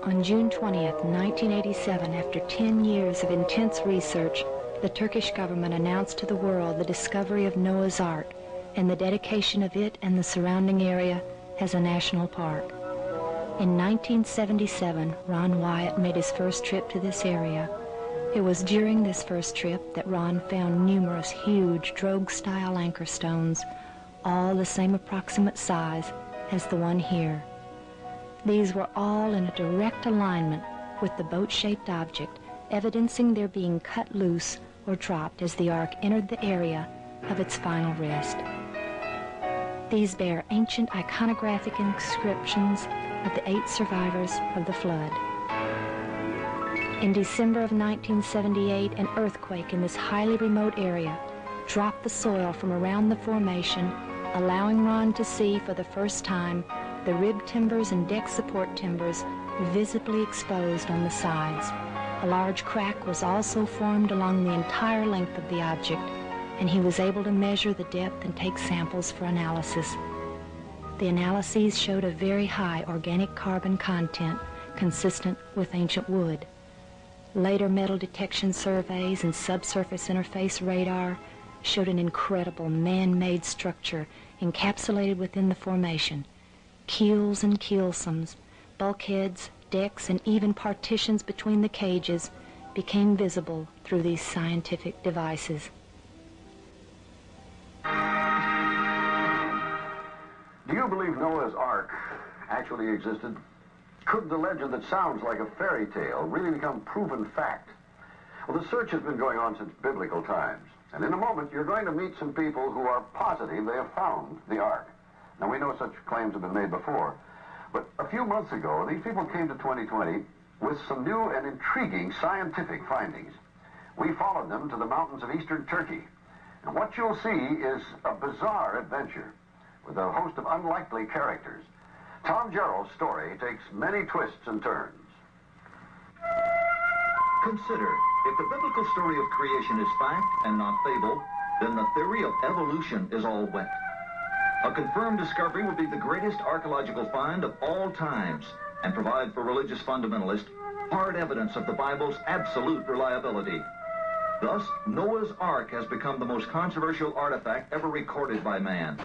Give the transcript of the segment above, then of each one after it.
On June 20th, 1987, after 10 years of intense research, the Turkish government announced to the world the discovery of Noah's Ark and the dedication of it and the surrounding area as a national park. In 1977, Ron Wyatt made his first trip to this area. It was during this first trip that Ron found numerous huge drogue-style anchor stones, all the same approximate size as the one here. These were all in a direct alignment with the boat-shaped object, evidencing their being cut loose or dropped as the ark entered the area of its final rest. These bear ancient iconographic inscriptions of the 8 survivors of the flood. In December of 1978, an earthquake in this highly remote area dropped the soil from around the formation, allowing Ron to see for the first time the rib timbers and deck support timbers visibly exposed on the sides. A large crack was also formed along the entire length of the object, and he was able to measure the depth and take samples for analysis. The analyses showed a very high organic carbon content consistent with ancient wood. Later metal detection surveys and subsurface interface radar showed an incredible man-made structure encapsulated within the formation. Keels and keelsomes, bulkheads, decks, and even partitions between the cages became visible through these scientific devices. Do you believe Noah's Ark actually existed? Could the legend that sounds like a fairy tale really become proven fact? Well, the search has been going on since biblical times. And in a moment, you're going to meet some people who are positive they have found the Ark. Now, we know such claims have been made before. But a few months ago, these people came to 2020 with some new and intriguing scientific findings. We followed them to the mountains of eastern Turkey. And what you'll see is a bizarre adventure with a host of unlikely characters. Tom Jarrell's story takes many twists and turns. Consider, if the biblical story of creation is fact and not fable, then the theory of evolution is all wet. A confirmed discovery would be the greatest archaeological find of all times and provide for religious fundamentalists hard evidence of the Bible's absolute reliability. Thus, Noah's Ark has become the most controversial artifact ever recorded by man.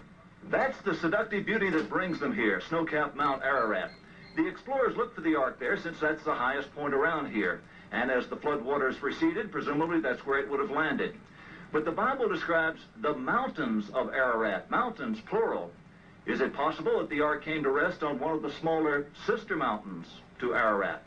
That's the seductive beauty that brings them here, snow-capped Mount Ararat. The explorers looked for the Ark there since that's the highest point around here. And as the floodwaters receded, presumably that's where it would have landed. But the Bible describes the mountains of Ararat, mountains plural. Is it possible that the Ark came to rest on one of the smaller sister mountains to Ararat?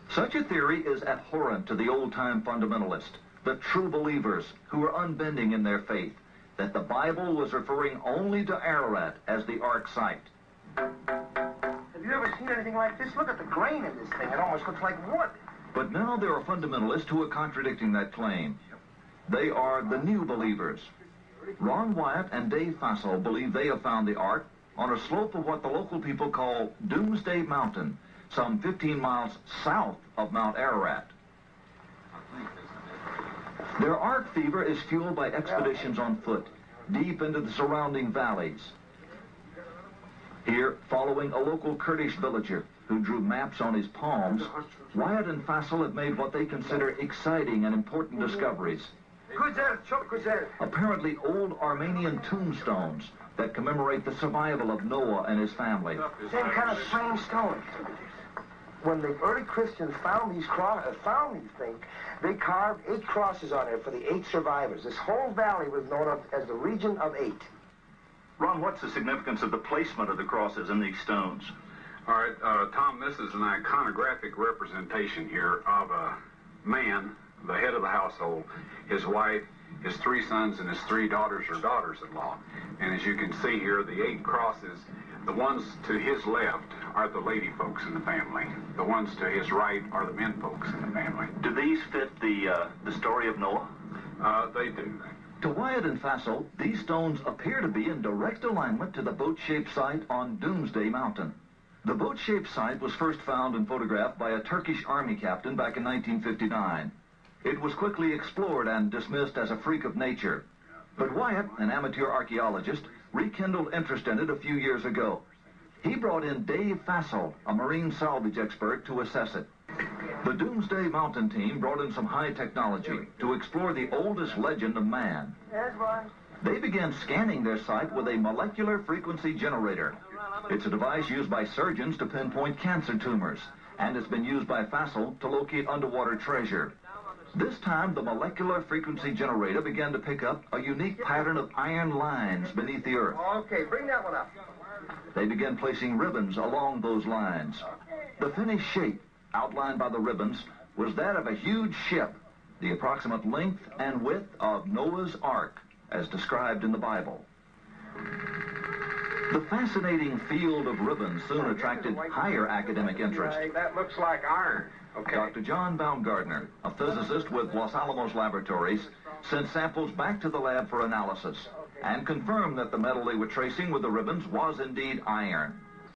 Such a theory is abhorrent to the old-time fundamentalists, the true believers who are unbending in their faith, that the Bible was referring only to Ararat as the Ark site. Have you ever seen anything like this? Look at the grain in this thing. It almost looks like wood. But now there are fundamentalists who are contradicting that claim. They are the new believers. Ron Wyatt and Dave Fassel believe they have found the Ark on a slope of what the local people call Doomsday Mountain, some 15 miles south of Mount Ararat. Their Ark fever is fueled by expeditions on foot, deep into the surrounding valleys. Here, following a local Kurdish villager who drew maps on his palms, Wyatt and Fassel have made what they consider exciting and important discoveries. Apparently old Armenian tombstones that commemorate the survival of Noah and his family. Same kind of same stone. When the early Christians found these things, they carved 8 crosses on it for the 8 survivors. This whole valley was known as the region of 8. Ron, what's the significance of the placement of the crosses in these stones? All right, Tom, this is an iconographic representation here of a man, the head of the household, his wife, his 3 sons, and his 3 daughters or daughters-in-law. And as you can see here, the 8 crosses, the ones to his left are the lady folks in the family. The ones to his right are the men folks in the family. Do these fit the story of Noah? They do. To Wyatt and Fassel, these stones appear to be in direct alignment to the boat-shaped site on Doomsday Mountain. The boat-shaped site was first found and photographed by a Turkish army captain back in 1959. It was quickly explored and dismissed as a freak of nature. But Wyatt, an amateur archaeologist, rekindled interest in it a few years ago. He brought in Dave Fassel, a marine salvage expert, to assess it. The Doomsday Mountain team brought in some high technology to explore the oldest legend of man. They began scanning their site with a molecular frequency generator. It's a device used by surgeons to pinpoint cancer tumors, and it's been used by Fassel to locate underwater treasure. This time, the molecular frequency generator began to pick up a unique pattern of iron lines beneath the earth. Okay, bring that one up. They began placing ribbons along those lines. The finished shape, outlined by the ribbons, was that of a huge ship, the approximate length and width of Noah's Ark, as described in the Bible. The fascinating field of ribbons soon attracted higher academic interest. That looks like iron. Okay. Dr. John Baumgartner, a physicist with Los Alamos Laboratories, sent samples back to the lab for analysis and confirmed that the metal they were tracing with the ribbons was indeed iron.